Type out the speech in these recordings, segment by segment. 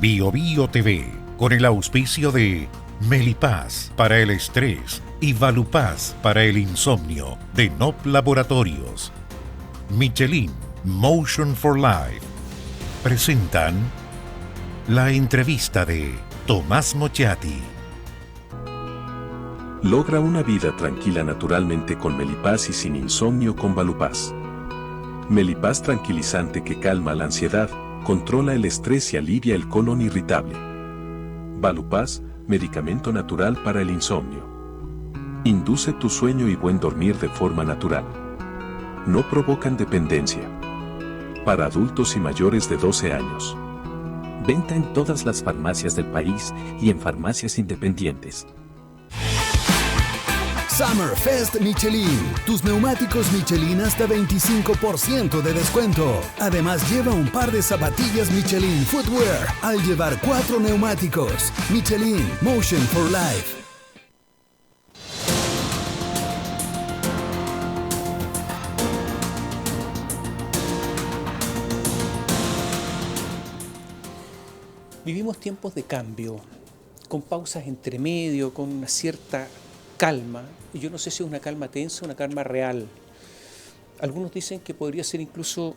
Bio Bio TV, con el auspicio de Melipaz para el estrés y Valupaz para el insomnio, de NOP Laboratorios. Michelin Motion for Life presentan la entrevista de Tomás Mochiati. Logra una vida tranquila naturalmente con Melipaz y sin insomnio con Valupaz. Melipaz tranquilizante que calma la ansiedad, controla el estrés y alivia el colon irritable. Valupaz, medicamento natural para el insomnio. Induce tu sueño y buen dormir de forma natural. No provocan dependencia. Para adultos y mayores de 12 años. Venta en todas las farmacias del país y en farmacias independientes. Summerfest Michelin. Tus neumáticos Michelin hasta 25% de descuento. Además, lleva un par de zapatillas Michelin Footwear al llevar 4 neumáticos. Michelin Motion for Life. Vivimos tiempos de cambio, con pausas entre medio, con una cierta calma. Y yo no sé si es una calma tensa o una calma real. Algunos dicen que podría ser incluso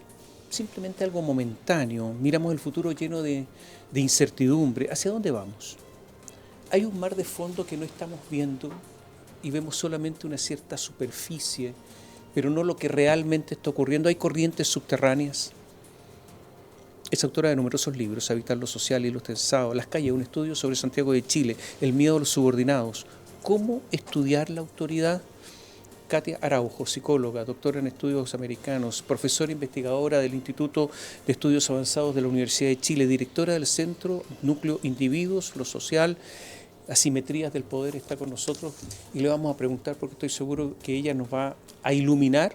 simplemente algo momentáneo. Miramos el futuro lleno de incertidumbre. ¿Hacia dónde vamos? Hay un mar de fondo que no estamos viendo y vemos solamente una cierta superficie, pero no lo que realmente está ocurriendo. Hay corrientes subterráneas. Es autora de numerosos libros: Habitar lo social y lo tensado, Las calles, un estudio sobre Santiago de Chile, El miedo a los subordinados. ¿Cómo estudiar la autoridad? Katia Araujo, psicóloga, doctora en estudios americanos, profesora investigadora del Instituto de Estudios Avanzados de la Universidad de Chile, directora del Centro Núcleo Individuos, lo Social, Asimetrías del Poder, está con nosotros y le vamos a preguntar, porque estoy seguro que ella nos va a iluminar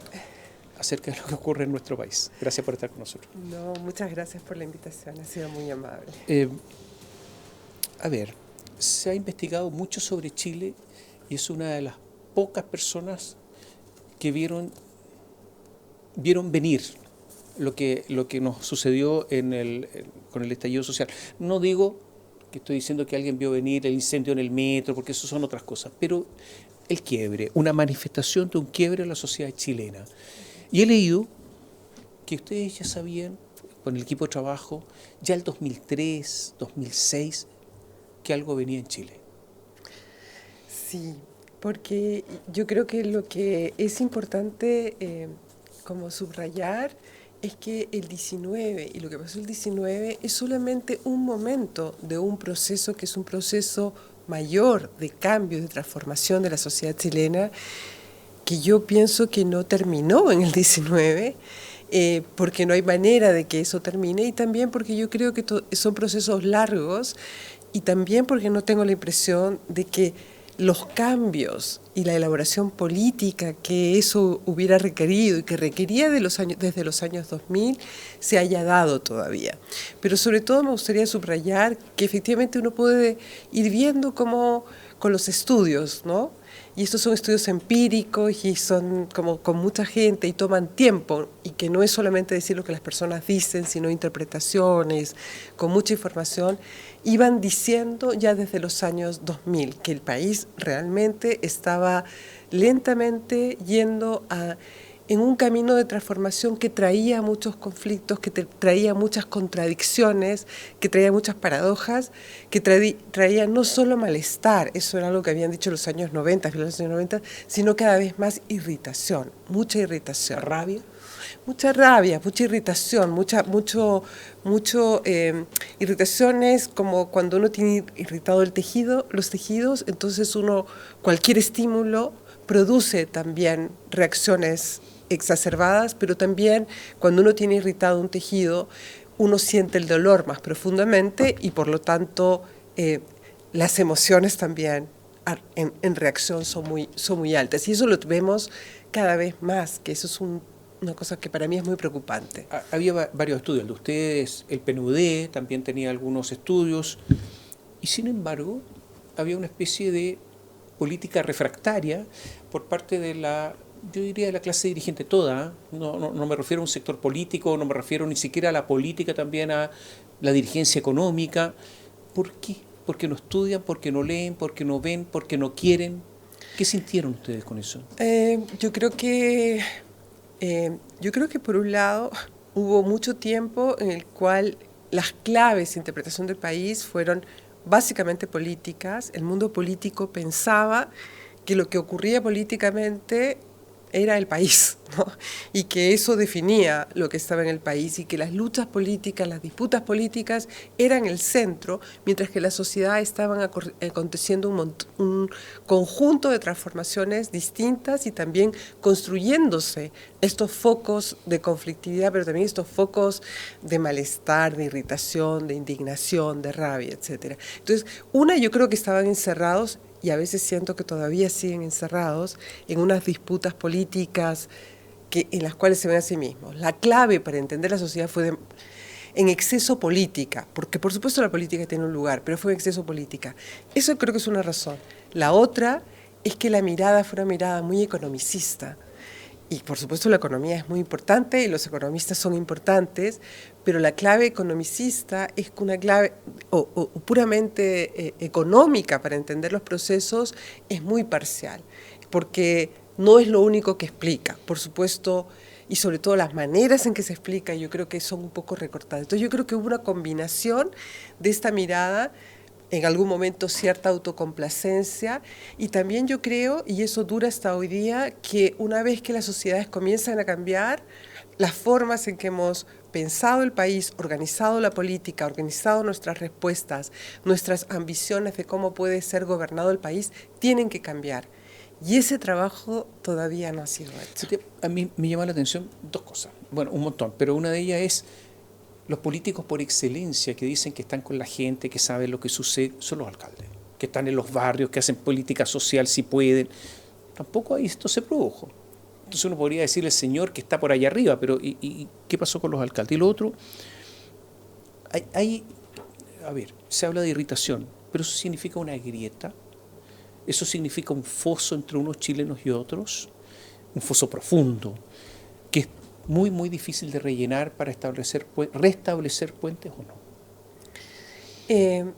acerca de lo que ocurre en nuestro país. Gracias por estar con nosotros. No, muchas gracias por la invitación, ha sido muy amable. Se ha investigado mucho sobre Chile y es una de las pocas personas que vieron venir lo que nos sucedió con el estallido social. No digo que estoy diciendo que alguien vio venir el incendio en el metro, porque eso son otras cosas, pero el quiebre, una manifestación de un quiebre en la sociedad chilena. Y he leído que ustedes ya sabían, con el equipo de trabajo, ya el 2003, 2006, que algo venía en Chile. Sí, porque yo creo que lo que es importante como subrayar es que el 19 y lo que pasó el 19 es solamente un momento de un proceso que es un proceso mayor de cambio, de transformación de la sociedad chilena, que yo pienso que no terminó en el 19, porque no hay manera de que eso termine, y también porque yo creo que son procesos largos, y también porque no tengo la impresión de que los cambios y la elaboración política que eso hubiera requerido y que requería desde los años 2000 se haya dado todavía. Pero sobre todo me gustaría subrayar que efectivamente uno puede ir viendo cómo con los estudios, ¿no? Y estos son estudios empíricos y son como con mucha gente y toman tiempo, y que no es solamente decir lo que las personas dicen, sino interpretaciones, con mucha información. Iban diciendo ya desde los años 2000 que el país realmente estaba lentamente yendo en un camino de transformación que traía muchos conflictos, que traía muchas contradicciones, que traía muchas paradojas, que traía no solo malestar, eso era algo que habían dicho en los años 90, finales de los años 90, sino cada vez más irritación, mucha irritación. ¿Rabia? Mucha rabia, mucha irritación, irritaciones, como cuando uno tiene irritado los tejidos, entonces cualquier estímulo produce también reacciones exacerbadas, pero también cuando uno tiene irritado un tejido, uno siente el dolor más profundamente y por lo tanto las emociones también en reacción son muy altas. Y eso lo vemos cada vez más, que eso es una cosa que para mí es muy preocupante. Había varios estudios, el de ustedes, el PNUD también tenía algunos estudios, y sin embargo había una especie de política refractaria por parte de yo diría de la clase dirigente toda. No me refiero a un sector político, no me refiero ni siquiera a la política, también a la dirigencia económica. ¿Por qué? Porque no estudian, porque no leen, porque no ven, porque no quieren. ¿Qué sintieron ustedes con eso? Yo creo que por un lado hubo mucho tiempo en el cual las claves de interpretación del país fueron básicamente políticas. El mundo político pensaba que lo que ocurría políticamente era el país, ¿no? Y que eso definía lo que estaba en el país y que las luchas políticas, las disputas políticas eran el centro, mientras que la sociedad estaban aconteciendo un conjunto de transformaciones distintas y también construyéndose estos focos de conflictividad, pero también estos focos de malestar, de irritación, de indignación, de rabia, etc. Entonces, yo creo que estaban encerrados, y a veces siento que todavía siguen encerrados en unas disputas políticas en las cuales se ven a sí mismos. La clave para entender la sociedad fue en exceso política, porque por supuesto la política tiene un lugar, pero fue en exceso política. Eso creo que es una razón. La otra es que la mirada fue una mirada muy economicista. Y por supuesto la economía es muy importante y los economistas son importantes, pero la clave economicista es una clave o puramente económica para entender los procesos es muy parcial, porque no es lo único que explica, por supuesto, y sobre todo las maneras en que se explica yo creo que son un poco recortadas. Entonces yo creo que hubo una combinación de esta mirada, en algún momento cierta autocomplacencia, y también yo creo, y eso dura hasta hoy día, que una vez que las sociedades comienzan a cambiar, las formas en que hemos pensado el país, organizado la política, organizado nuestras respuestas, nuestras ambiciones de cómo puede ser gobernado el país, tienen que cambiar. Y ese trabajo todavía no ha sido hecho. A mí me llama la atención dos cosas, bueno, un montón, pero una de ellas es los políticos por excelencia que dicen que están con la gente, que saben lo que sucede, son los alcaldes, que están en los barrios, que hacen política social si pueden. Tampoco ahí esto se produjo. Entonces uno podría decirle al señor que está por allá arriba, pero ¿y qué pasó con los alcaldes? Y lo otro, a ver, se habla de irritación, pero eso significa una grieta, eso significa un foso entre unos chilenos y otros, un foso profundo, que es muy, muy difícil de rellenar para restablecer puentes o no.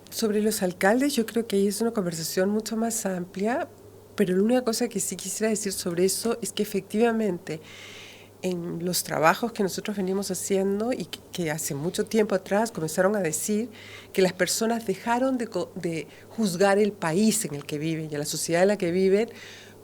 Sobre los alcaldes, yo creo que ahí es una conversación mucho más amplia, pero la única cosa que sí quisiera decir sobre eso es que efectivamente en los trabajos que nosotros venimos haciendo y que hace mucho tiempo atrás comenzaron a decir que las personas dejaron de juzgar el país en el que viven y a la sociedad en la que viven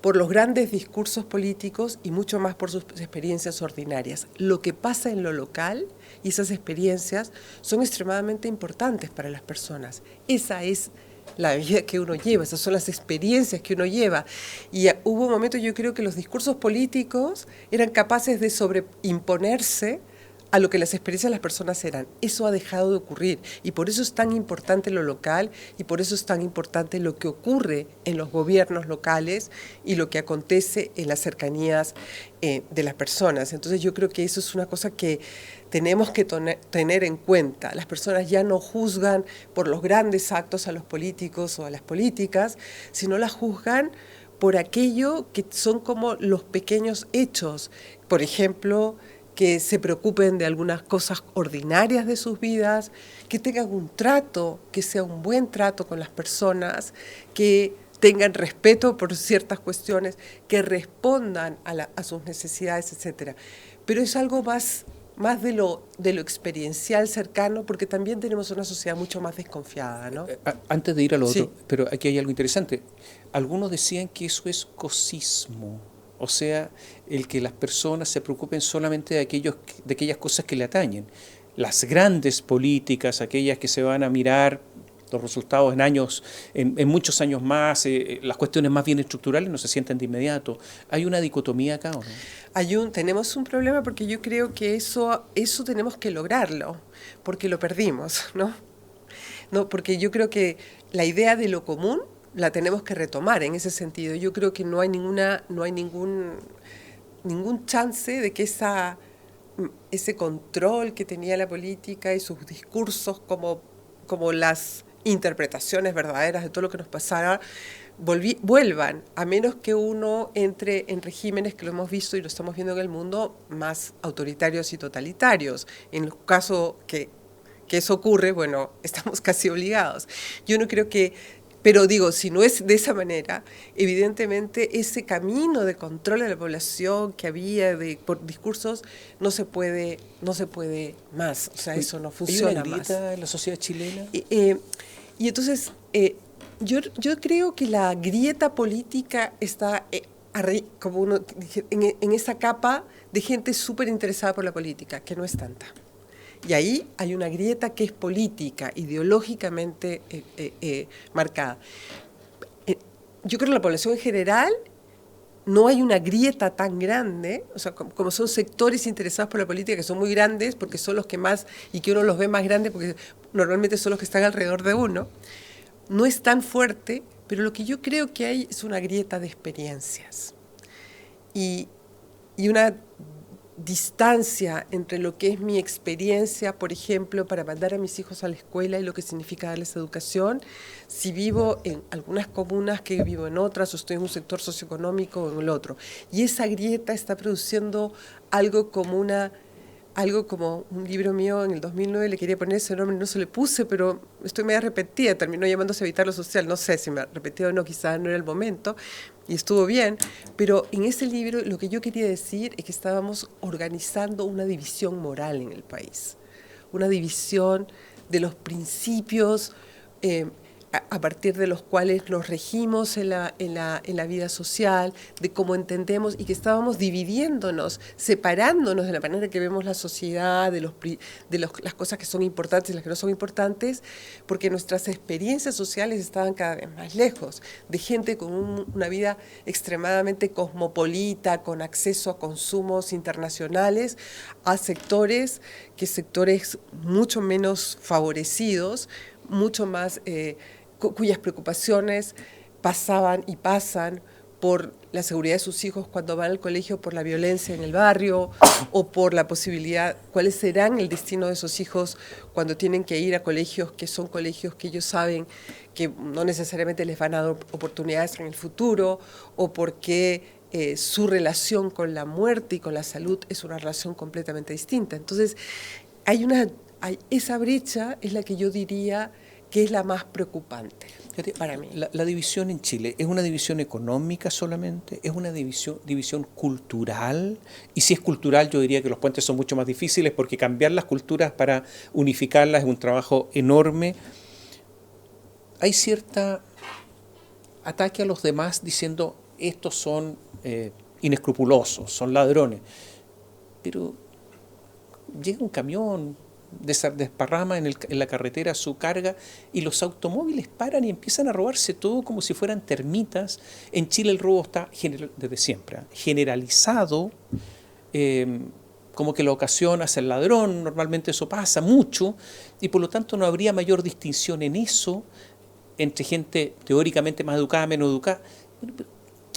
por los grandes discursos políticos y mucho más por sus experiencias ordinarias. Lo que pasa en lo local y esas experiencias son extremadamente importantes para las personas. Esa es la vida que uno lleva, esas son las experiencias que uno lleva. Y hubo un momento, yo creo que los discursos políticos eran capaces de sobreimponerse a lo que las experiencias de las personas eran. Eso ha dejado de ocurrir y por eso es tan importante lo local y por eso es tan importante lo que ocurre en los gobiernos locales y lo que acontece en las cercanías de las personas. Entonces yo creo que eso es una cosa que tenemos que tener en cuenta. Las personas ya no juzgan por los grandes actos a los políticos o a las políticas, sino las juzgan por aquello que son como los pequeños hechos. Por ejemplo, que se preocupen de algunas cosas ordinarias de sus vidas, que tengan un trato, que sea un buen trato con las personas, que tengan respeto por ciertas cuestiones, que respondan a sus necesidades, etc. Pero es algo más de lo experiencial cercano, porque también tenemos una sociedad mucho más desconfiada, ¿no? Antes de ir a lo otro, Sí. pero aquí hay algo interesante. Algunos decían que eso es cosismo. O sea, el que las personas se preocupen solamente de aquellas cosas que le atañen. Las grandes políticas, aquellas que se van a mirar los resultados en muchos años más, las cuestiones más bien estructurales no se sienten de inmediato. ¿Hay una dicotomía acá o no? Tenemos un problema porque yo creo que eso tenemos que lograrlo, porque lo perdimos, ¿no? No, porque yo creo que la idea de lo común la tenemos que retomar en ese sentido. Yo creo que no hay ningún chance de que ese control que tenía la política y sus discursos como las interpretaciones verdaderas de todo lo que nos pasara vuelvan, a menos que uno entre en regímenes que lo hemos visto y lo estamos viendo en el mundo más autoritarios y totalitarios. En el caso que que eso ocurre, bueno, estamos casi obligados. Yo no creo que, pero digo, si no es de esa manera, evidentemente ese camino de control de la población que había por discursos no se puede más, o sea, eso no funciona ¿Hay una más. grieta en la sociedad chilena? Y entonces, yo creo que la grieta política está como en esa capa de gente súper interesada por la política, que no es tanta. Y ahí hay una grieta que es política, ideológicamente marcada. Yo creo que la población en general no hay una grieta tan grande, o sea, como son sectores interesados por la política que son muy grandes, porque son los que más, y que uno los ve más grandes porque normalmente son los que están alrededor de uno, no es tan fuerte, pero lo que yo creo que hay es una grieta de experiencias y una distancia entre lo que es mi experiencia, por ejemplo, para mandar a mis hijos a la escuela y lo que significa darles educación, si vivo en algunas comunas que vivo en otras, o estoy en un sector socioeconómico o en el otro. Y esa grieta está produciendo algo como un libro mío en el 2009, le quería poner ese nombre, no se le puse, pero estoy medio arrepentida, terminó llamándose Evitar lo Social, no sé si me arrepentí o no, quizás no era el momento, y estuvo bien, pero en ese libro lo que yo quería decir es que estábamos organizando una división moral en el país, una división de los principios a partir de los cuales nos regimos en la vida social, de cómo entendemos, y que estábamos dividiéndonos, separándonos de la manera que vemos la sociedad, de las cosas que son importantes y las que no son importantes, porque nuestras experiencias sociales estaban cada vez más lejos, de gente con una vida extremadamente cosmopolita, con acceso a consumos internacionales, a sectores mucho menos favorecidos, mucho más cuyas preocupaciones pasaban y pasan por la seguridad de sus hijos cuando van al colegio, por la violencia en el barrio o por la posibilidad, cuáles serán el destino de esos hijos cuando tienen que ir a colegios que son colegios que ellos saben que no necesariamente les van a dar oportunidades en el futuro, o porque su relación con la muerte y con la salud es una relación completamente distinta. Entonces, esa brecha es la que yo diría que es la más preocupante para mí. La división en Chile, ¿es una división económica solamente? ¿Es una división cultural? Y si es cultural, yo diría que los puentes son mucho más difíciles, porque cambiar las culturas para unificarlas es un trabajo enorme. Hay cierta ataque a los demás diciendo estos son inescrupulosos, son ladrones. Pero llega un camión, desparrama en la carretera su carga y los automóviles paran y empiezan a robarse todo como si fueran termitas. En Chile el robo está desde siempre generalizado, como que la ocasión hace el ladrón, normalmente eso pasa mucho, y por lo tanto no habría mayor distinción en eso entre gente teóricamente más educada, menos educada.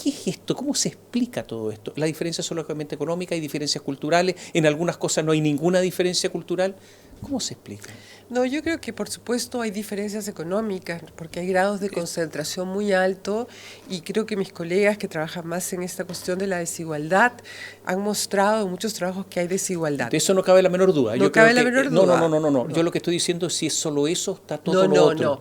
¿Qué es esto? ¿Cómo se explica todo esto? ¿La diferencia es solamente económica? ¿Hay diferencias culturales? ¿En algunas cosas no hay ninguna diferencia cultural? ¿Cómo se explica? No, yo creo que por supuesto hay diferencias económicas, porque hay grados de concentración muy alto, y creo que mis colegas que trabajan más en esta cuestión de la desigualdad han mostrado en muchos trabajos que hay desigualdad. De eso no cabe la menor duda. No cabe la menor duda. No. Yo lo que estoy diciendo es si es solo eso, está todo lo otro. No.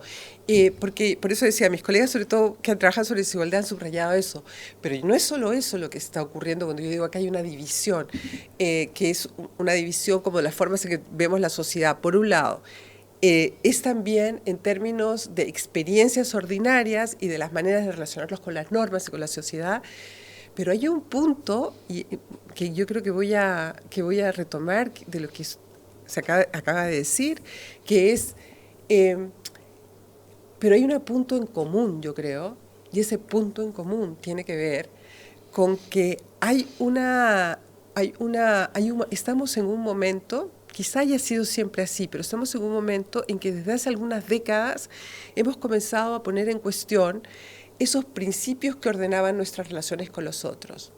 Porque por eso decía, mis colegas sobre todo que trabajan sobre desigualdad han subrayado eso, pero no es solo eso lo que está ocurriendo cuando yo digo que hay una división, que es una división como de las formas en que vemos la sociedad. Por un lado, es también en términos de experiencias ordinarias y de las maneras de relacionarlos con las normas y con la sociedad, pero hay un punto que yo creo que voy a retomar de lo que se acaba de decir, que es... pero hay un punto en común, yo creo, y ese punto en común tiene que ver con que estamos en un momento, quizá haya sido siempre así, pero estamos en un momento en que desde hace algunas décadas hemos comenzado a poner en cuestión esos principios que ordenaban nuestras relaciones con los otros.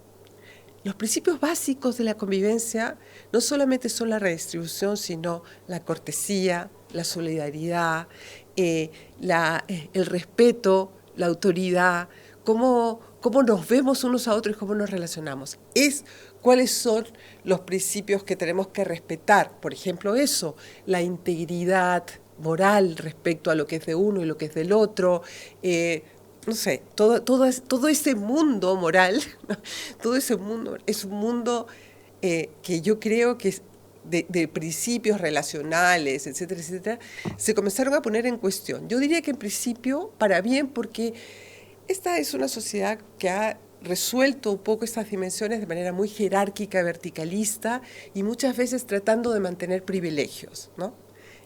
Los principios básicos de la convivencia no solamente son la redistribución, sino la cortesía, la solidaridad, el respeto, la autoridad, cómo nos vemos unos a otros y cómo nos relacionamos. Es cuáles son los principios que tenemos que respetar. Por ejemplo, eso, la integridad moral respecto a lo que es de uno y lo que es del otro. No sé, todo ese mundo moral, todo ese mundo es un mundo que yo creo que es de principios relacionales, etcétera, etcétera, se comenzaron a poner en cuestión. Yo diría que en principio para bien, porque esta es una sociedad que ha resuelto un poco estas dimensiones de manera muy jerárquica, verticalista, y muchas veces tratando de mantener privilegios, ¿no?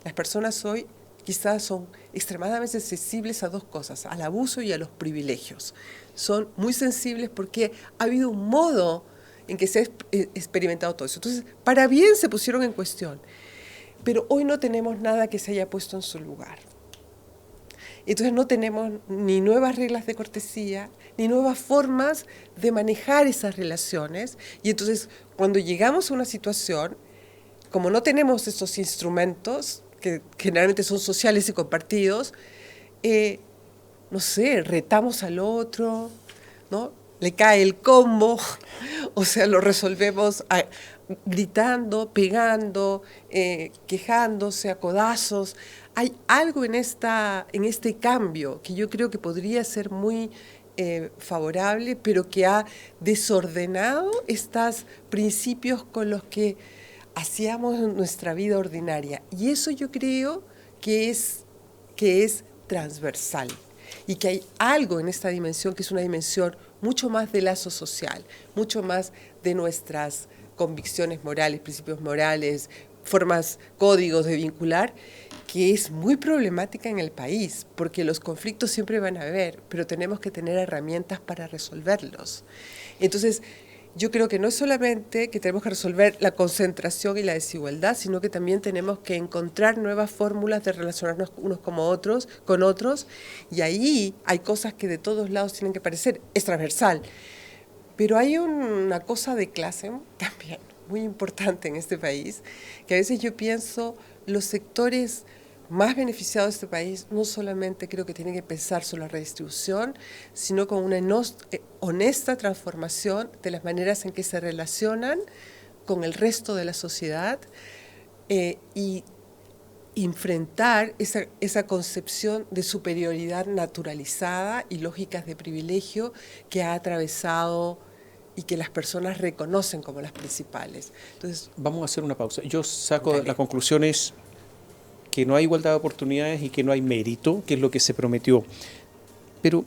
Las personas hoy quizás son extremadamente sensibles a dos cosas, al abuso y a los privilegios. Son muy sensibles porque ha habido un modo en que se ha experimentado todo eso. Entonces, para bien se pusieron en cuestión, pero hoy no tenemos nada que se haya puesto en su lugar. Entonces no tenemos ni nuevas reglas de cortesía, ni nuevas formas de manejar esas relaciones, y entonces cuando llegamos a una situación, como no tenemos esos instrumentos, que generalmente son sociales y compartidos, no sé, retamos al otro, ¿no? Le cae el combo, o sea, lo resolvemos gritando, pegando, quejándose a codazos. Hay algo en este cambio que yo creo que podría ser muy favorable, pero que ha desordenado estos principios con los que hacíamos nuestra vida ordinaria. Y eso yo creo que es transversal, y que hay algo en esta dimensión que es una dimensión mucho más de lazo social, mucho más de nuestras convicciones morales, principios morales, formas, códigos de vincular, que es muy problemática en el país, porque los conflictos siempre van a haber, pero tenemos que tener herramientas para resolverlos. Entonces, yo creo que no es solamente que tenemos que resolver la concentración y la desigualdad, sino que también tenemos que encontrar nuevas fórmulas de relacionarnos unos con otros, y ahí hay cosas que de todos lados tienen que parecer, es transversal. Pero hay una cosa de clase también muy importante en este país, que a veces yo pienso, los sectores más beneficiados de este país no solamente creo que tienen que pensar sobre la redistribución, sino con una honesta transformación de las maneras en que se relacionan con el resto de la sociedad, y enfrentar esa concepción de superioridad naturalizada y lógicas de privilegio que ha atravesado y que las personas reconocen como las principales. Entonces, vamos a hacer una pausa. Yo saco la conclusión es que no hay igualdad de oportunidades y que no hay mérito, que es lo que se prometió. Pero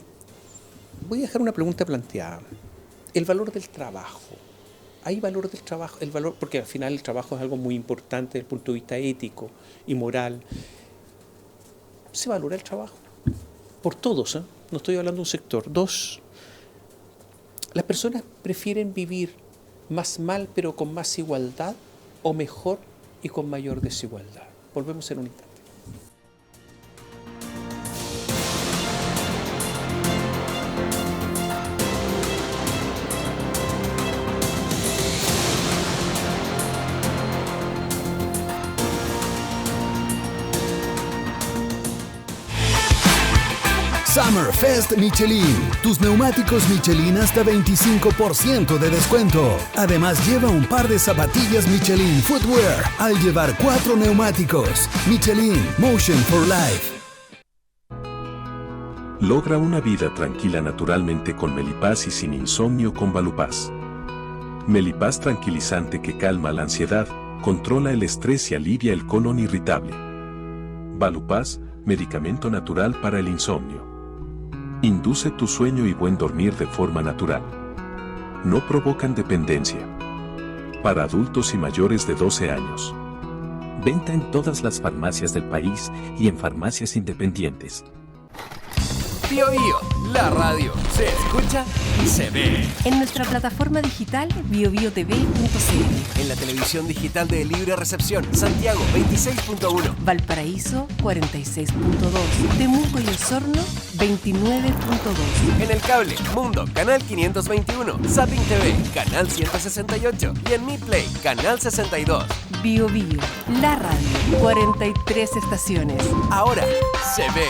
voy a dejar una pregunta planteada. El valor del trabajo. ¿Hay valor del trabajo? Porque al final el trabajo es algo muy importante desde el punto de vista ético y moral. ¿Se valora el trabajo? Por todos, ¿eh? No estoy hablando de un sector. 2, ¿las personas prefieren vivir más mal pero con más igualdad o mejor y con mayor desigualdad? Volvemos en un instante. Summerfest Michelin. Tus neumáticos Michelin hasta 25% de descuento. Además, lleva un par de zapatillas Michelin Footwear al llevar 4 neumáticos. Michelin Motion for Life. Logra una vida tranquila naturalmente con Melipaz y sin insomnio con Valupaz. Melipaz tranquilizante que calma la ansiedad, controla el estrés y alivia el colon irritable. Valupaz, medicamento natural para el insomnio. Induce tu sueño y buen dormir de forma natural. No provocan dependencia. Para adultos y mayores de 12 años. Venta en todas las farmacias del país y en farmacias independientes. Bio Bio, la radio se escucha y se ve. En nuestra plataforma digital biobiotv.cl. En la televisión digital de Libre Recepción, Santiago 26.1. Valparaíso 46.2. Temuco y Osorno 29.2. En el cable, Mundo, canal 521. Zapping TV, canal 168. Y en Mi Play, canal 62. Bio Bio, la radio. 43 estaciones. Ahora se ve.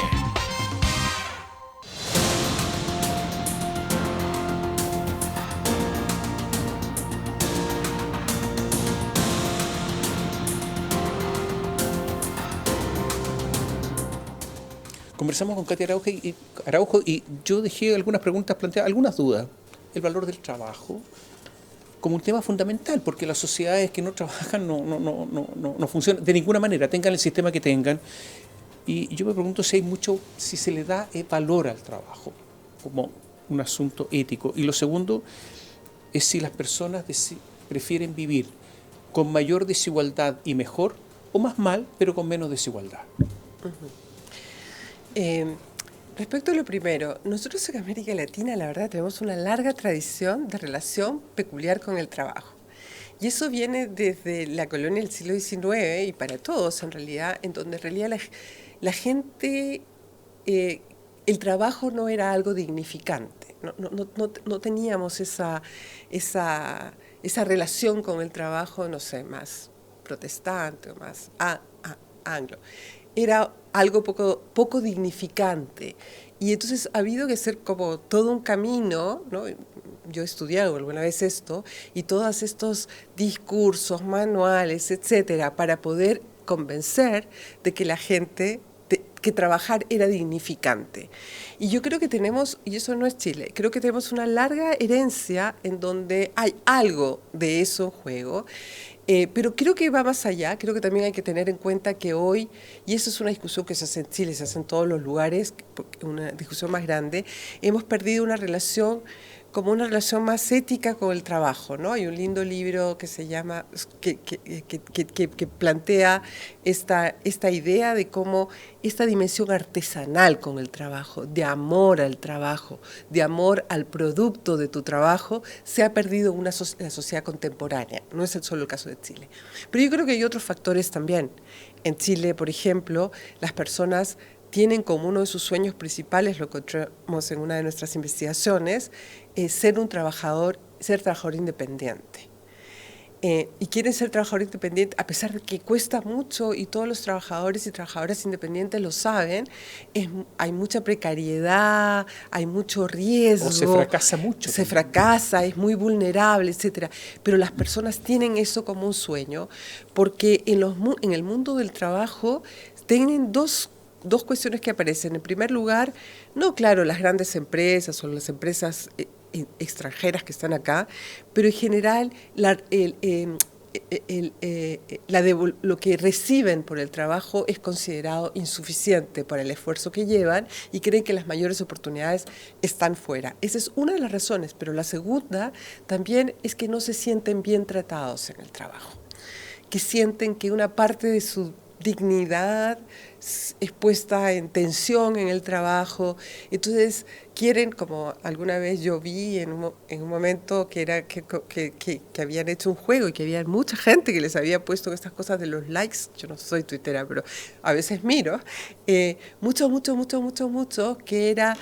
Conversamos con Katia Araujo y yo dejé algunas preguntas planteadas, algunas dudas. El valor del trabajo como un tema fundamental, porque las sociedades que no trabajan no funcionan de ninguna manera, tengan el sistema que tengan. Y yo me pregunto si se le da valor al trabajo como un asunto ético. Y lo segundo es si las personas prefieren vivir con mayor desigualdad y mejor, o más mal, pero con menos desigualdad. Respecto a lo primero, nosotros en América Latina, la verdad, tenemos una larga tradición de relación peculiar con el trabajo. Y eso viene desde la colonia del siglo XIX y para todos, en realidad, en donde en realidad la gente, el trabajo no era algo dignificante. No teníamos esa relación con el trabajo, no sé, más protestante o más anglo. Era algo poco dignificante. Y entonces ha habido que hacer como todo un camino, ¿no? Yo he estudiado alguna vez esto, y todos estos discursos, manuales, etcétera, para poder convencer de que la gente, que trabajar era dignificante. Y yo creo que tenemos, y eso no es Chile, creo que tenemos una larga herencia en donde hay algo de eso en juego. Pero creo que va más allá, creo que también hay que tener en cuenta que hoy, y eso es una discusión que se hace en Chile, se hace en todos los lugares, una discusión más grande, hemos perdido una relación como una relación más ética con el trabajo, ¿no? Hay un lindo libro que se llama, que plantea esta idea de cómo esta dimensión artesanal con el trabajo, de amor al trabajo, de amor al producto de tu trabajo, se ha perdido en la sociedad contemporánea. No es solo el caso de Chile. Pero yo creo que hay otros factores también. En Chile, por ejemplo, las personas tienen como uno de sus sueños principales, lo encontramos en una de nuestras investigaciones, ser trabajador independiente. Y quieren ser trabajador independiente a pesar de que cuesta mucho, y todos los trabajadores y trabajadoras independientes lo saben, hay mucha precariedad, hay mucho riesgo. O se fracasa mucho. Se fracasa, es muy vulnerable, etcétera. Pero las personas tienen eso como un sueño, porque en el mundo del trabajo tienen dos cuestiones que aparecen. En primer lugar, claro, las grandes empresas o las empresas extranjeras que están acá, pero en general lo que reciben por el trabajo es considerado insuficiente para el esfuerzo que llevan y creen que las mayores oportunidades están fuera. Esa es una de las razones, pero la segunda también es que no se sienten bien tratados en el trabajo, que sienten que una parte de su dignidad es puesta en tensión en el trabajo. Entonces quieren, como alguna vez yo vi en un momento que habían hecho un juego y que había mucha gente que les había puesto estas cosas de los likes. Yo no soy tuitera, pero a veces miro, mucho, que era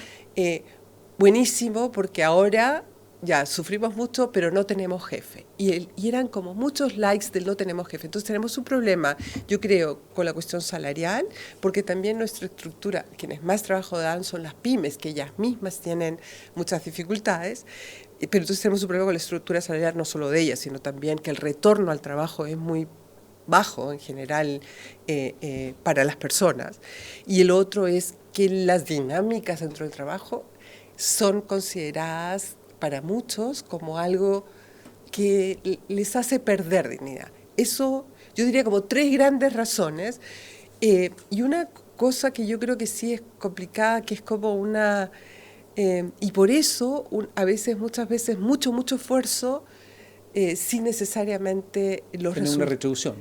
buenísimo porque ahora ya sufrimos mucho, pero no tenemos jefe. Y eran como muchos likes del no tenemos jefe. Entonces tenemos un problema, yo creo, con la cuestión salarial, porque también nuestra estructura, quienes más trabajo dan son las pymes, que ellas mismas tienen muchas dificultades, pero entonces tenemos un problema con la estructura salarial, no solo de ellas, sino también que el retorno al trabajo es muy bajo en general para las personas. Y el otro es que las dinámicas dentro del trabajo son consideradas para muchos como algo que les hace perder dignidad. Eso, yo diría como tres grandes razones. Y una cosa que yo creo que sí es complicada, que es como una... y por eso, muchas veces, mucho esfuerzo, sin necesariamente los resultados. Una retribución.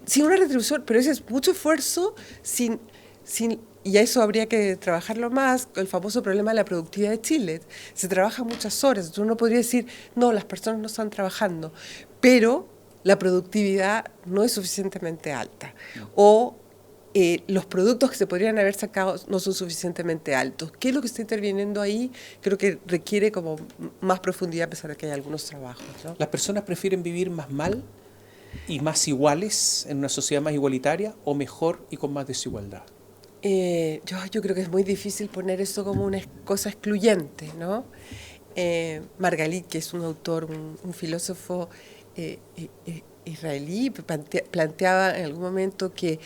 Sin una retribución, pero ese es mucho esfuerzo sin y a eso habría que trabajarlo más, el famoso problema de la productividad de Chile. Se trabaja muchas horas, entonces uno podría decir, no, las personas no están trabajando, pero la productividad no es suficientemente alta. No. O los productos que se podrían haber sacado no son suficientemente altos. ¿Qué es lo que está interviniendo ahí? Creo que requiere como más profundidad a pesar de que hay algunos trabajos, ¿no? ¿Las personas prefieren vivir más mal y más iguales en una sociedad más igualitaria o mejor y con más desigualdad? Yo creo que es muy difícil poner eso como una cosa excluyente, ¿no? Margalit, que es un autor, un filósofo israelí, planteaba en algún momento que,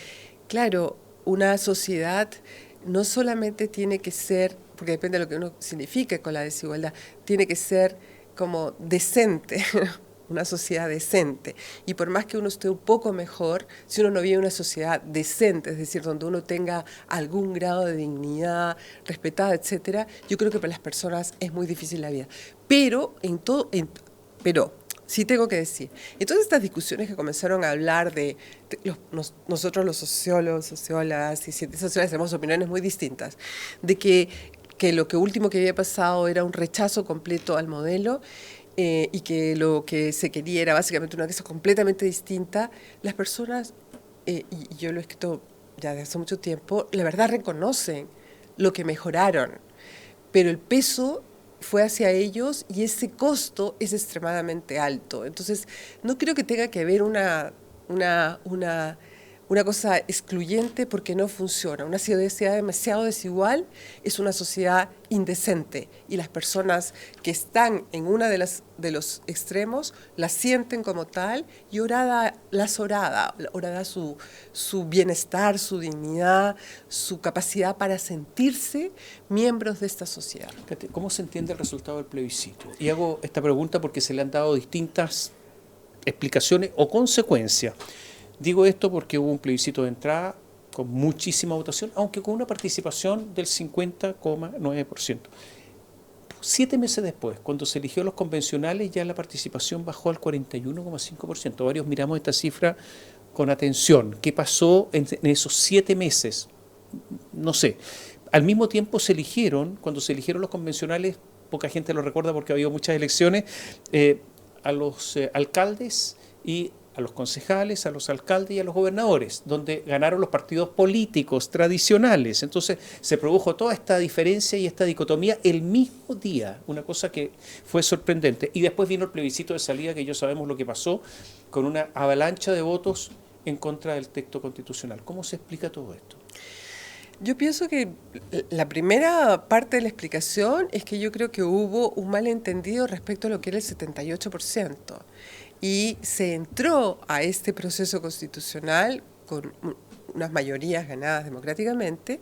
claro, una sociedad no solamente tiene que ser, porque depende de lo que uno signifique con la desigualdad, tiene que ser como decente, una sociedad decente. Y por más que uno esté un poco mejor, si uno no vive una sociedad decente, es decir, donde uno tenga algún grado de dignidad respetada, etcétera, yo creo que para las personas es muy difícil la vida. Pero pero sí tengo que decir, en todas estas discusiones que comenzaron a hablar nosotros los sociólogos, sociólogas y científicos sociales tenemos opiniones muy distintas, de que lo que último que había pasado era un rechazo completo al modelo, y que lo que se quería era básicamente una cosa completamente distinta, las personas, y yo lo he escrito ya desde hace mucho tiempo, la verdad reconocen lo que mejoraron, pero el peso fue hacia ellos y ese costo es extremadamente alto. Entonces, no creo que tenga que haber una cosa excluyente porque no funciona. Una sociedad demasiado desigual es una sociedad indecente y las personas que están en una de los extremos la sienten como tal y orada su bienestar, su dignidad, su capacidad para sentirse miembros de esta sociedad. ¿Cómo se entiende el resultado del plebiscito? Y hago esta pregunta porque se le han dado distintas explicaciones o consecuencias. Digo esto porque hubo un plebiscito de entrada con muchísima votación, aunque con una participación del 50,9%. 7 meses después, cuando se eligió los convencionales, ya la participación bajó al 41,5%. Varios miramos esta cifra con atención. ¿Qué pasó en esos 7 meses? No sé. Al mismo tiempo cuando se eligieron los convencionales, poca gente lo recuerda porque ha habido muchas elecciones, a los alcaldes y a los concejales, a los alcaldes y a los gobernadores, donde ganaron los partidos políticos tradicionales. Entonces se produjo toda esta diferencia y esta dicotomía el mismo día, una cosa que fue sorprendente. Y después vino el plebiscito de salida, que ya sabemos lo que pasó, con una avalancha de votos en contra del texto constitucional. ¿Cómo se explica todo esto? Yo pienso que la primera parte de la explicación es que yo creo que hubo un malentendido respecto a lo que era el 78%. Y se entró a este proceso constitucional con unas mayorías ganadas democráticamente,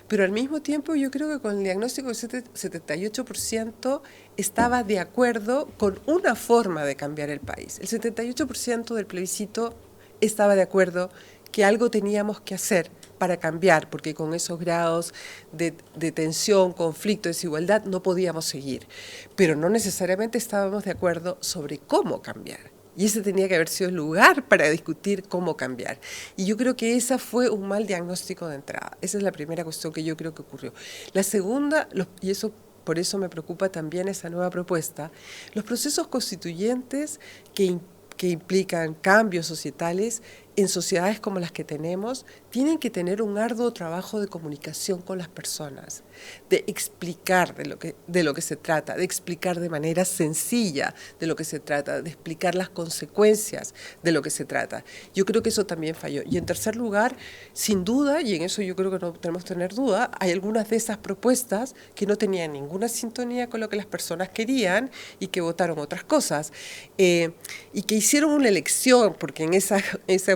pero al mismo tiempo yo creo que con el diagnóstico del 78% estaba de acuerdo con una forma de cambiar el país. El 78% del plebiscito estaba de acuerdo que algo teníamos que hacer para cambiar, porque con esos grados de tensión, conflicto, desigualdad no podíamos seguir. Pero no necesariamente estábamos de acuerdo sobre cómo cambiar. Y ese tenía que haber sido el lugar para discutir cómo cambiar. Y yo creo que ese fue un mal diagnóstico de entrada. Esa es la primera cuestión que yo creo que ocurrió. La segunda, y eso por eso me preocupa también esa nueva propuesta, los procesos constituyentes que implican cambios societales en sociedades como las que tenemos, tienen que tener un arduo trabajo de comunicación con las personas, de explicar de lo que se trata, de explicar de manera sencilla de lo que se trata, de explicar las consecuencias de lo que se trata. Yo creo que eso también falló. Y en tercer lugar, sin duda, y en eso yo creo que no tenemos que tener duda, hay algunas de esas propuestas que no tenían ninguna sintonía con lo que las personas querían y que votaron otras cosas. Y que hicieron una elección, porque en esa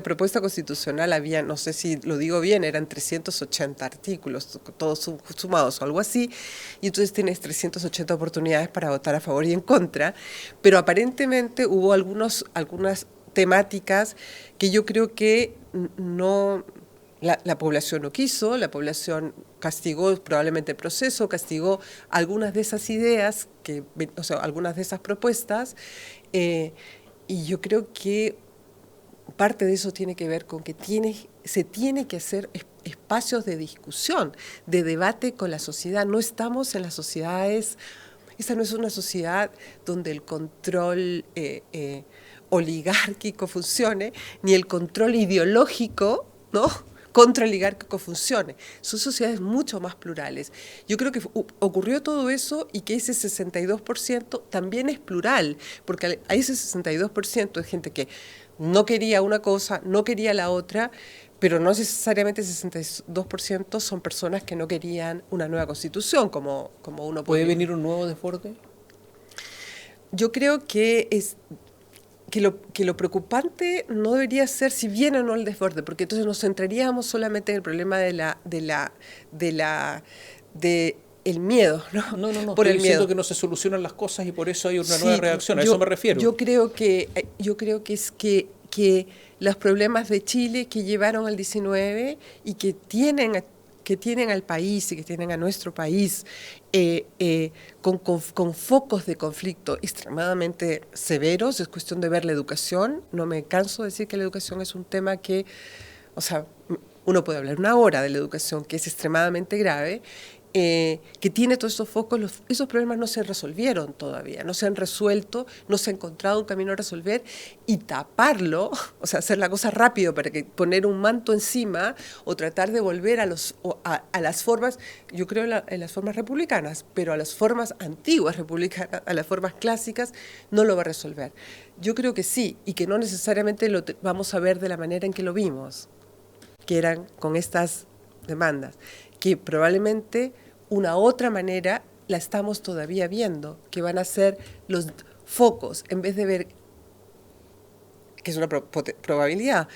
propuesta constitucional había, no sé si lo digo bien, eran 380 artículos, todos sumados o algo así, y entonces tienes 380 oportunidades para votar a favor y en contra, pero aparentemente hubo algunas temáticas que yo creo que no... La población no quiso, la población castigó probablemente el proceso, castigó algunas de esas ideas, algunas de esas propuestas, y yo creo que parte de eso tiene que ver con que se tiene que hacer espacios de discusión, de debate con la sociedad. No estamos en las sociedades, esta no es una sociedad donde el control oligárquico funcione, ni el control ideológico, ¿no?, contraoligárquico funcione. Son sociedades mucho más plurales. Yo creo que ocurrió todo eso y que ese 62% también es plural, porque a ese 62% es gente que no quería una cosa, no quería la otra, pero no necesariamente el 62% son personas que no querían una nueva constitución, como uno ¿Puede venir un nuevo desborde? Yo creo que que lo preocupante no debería ser si viene o no el desborde, porque entonces nos centraríamos solamente en el problema el miedo, ¿no? No, por estoy el diciendo miedo. que no se solucionan las cosas y por eso hay una Sí, nueva reacción, a eso me refiero. Yo creo que es que los problemas de Chile que llevaron al 19 y que tienen al país y que tienen a nuestro país con focos de conflicto extremadamente severos. Es cuestión de ver la educación. No me canso de decir que la educación es un tema que, o sea, uno puede hablar una hora de la educación, que es extremadamente grave, que tiene todos esos focos. Esos problemas no se resolvieron todavía, no se han resuelto, no se ha encontrado un camino a resolver, y taparlo, o sea, hacer la cosa rápido para que poner un manto encima o tratar de volver a las formas, yo creo en las formas republicanas, pero a las formas antiguas republicanas, a las formas clásicas, no lo va a resolver. Yo creo que sí, y que no necesariamente lo vamos a ver de la manera en que lo vimos, que eran con estas demandas, que probablemente una otra manera la estamos todavía viendo, que van a ser los focos, en vez de ver, que es una probabilidad,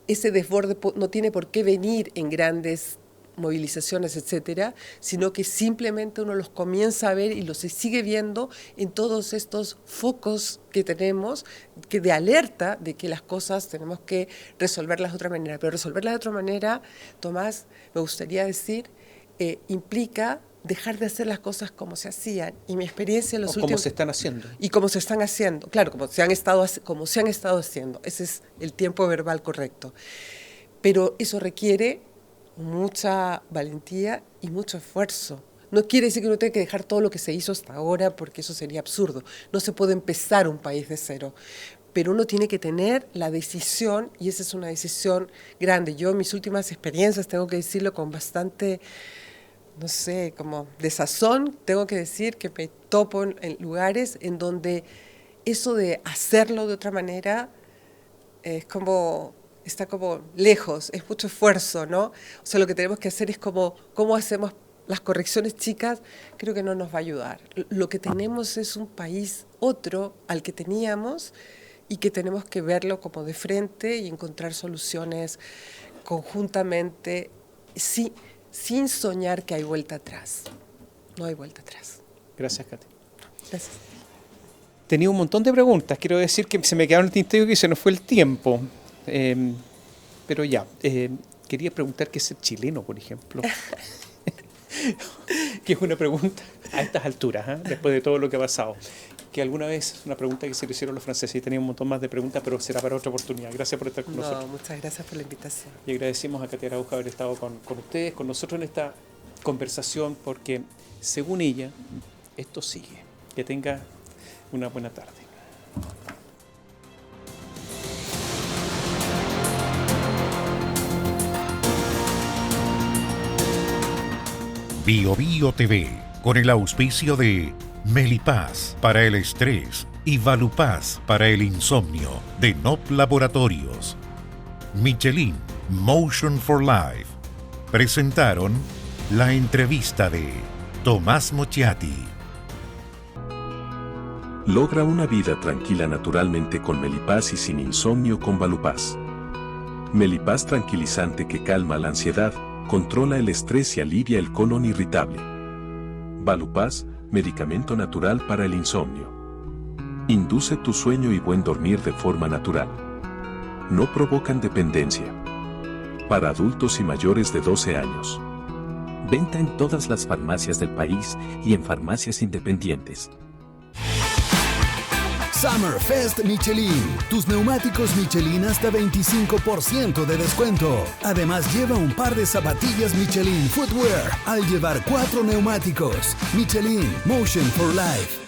ese desborde no tiene por qué venir en grandes movilizaciones, etcétera, sino que simplemente uno los comienza a ver y los sigue viendo en todos estos focos que tenemos, que de alerta de que las cosas tenemos que resolverlas de otra manera. Pero resolverlas de otra manera, Tomás, me gustaría decir, implica dejar de hacer las cosas como se hacían. Y mi experiencia en los últimos... Como se están haciendo. Y como se están haciendo, claro, como se han estado haciendo. Ese es el tiempo verbal correcto. Pero eso requiere mucha valentía y mucho esfuerzo. No quiere decir que uno tenga que dejar todo lo que se hizo hasta ahora, porque eso sería absurdo. No se puede empezar un país de cero. Pero uno tiene que tener la decisión, y esa es una decisión grande. Yo en mis últimas experiencias, tengo que decirlo con bastante, no sé, como desazón, tengo que decir que me topo en lugares en donde eso de hacerlo de otra manera es como... está como lejos, es mucho esfuerzo, ¿no? O sea, lo que tenemos que hacer es cómo hacemos las correcciones chicas, creo que no nos va a ayudar. Lo que tenemos es un país otro al que teníamos y que tenemos que verlo como de frente y encontrar soluciones conjuntamente, sin soñar que hay vuelta atrás. No hay vuelta atrás. Gracias, Katy. Gracias. Tenía un montón de preguntas, quiero decir que se me quedaron en el tintero y se nos fue el tiempo. Pero ya, quería preguntar qué es ser chileno, por ejemplo. Que es una pregunta a estas alturas, después de todo lo que ha pasado. Que alguna vez, una pregunta que se le hicieron los franceses, y tenía un montón más de preguntas, pero será para otra oportunidad. Gracias por estar con nosotros. Muchas gracias por la invitación. Y agradecemos a Katy Araujo haber estado con ustedes, con nosotros en esta conversación, porque según ella, esto sigue. Que tenga una buena tarde. Bio Bio TV, con el auspicio de Melipaz para el estrés y Valupaz para el insomnio, de NOP Laboratorios. Michelin Motion for Life presentaron la entrevista de Tomás Mochiati. Logra una vida tranquila naturalmente con Melipaz y sin insomnio con Valupaz. Melipaz tranquilizante que calma la ansiedad, controla el estrés y alivia el colon irritable. Valupaz, medicamento natural para el insomnio. Induce tu sueño y buen dormir de forma natural. No provocan dependencia. Para adultos y mayores de 12 años. Venta en todas las farmacias del país y en farmacias independientes. Summerfest Michelin. Tus neumáticos Michelin hasta 25% de descuento. Además, lleva un par de zapatillas Michelin Footwear al llevar 4 neumáticos. Michelin Motion for Life.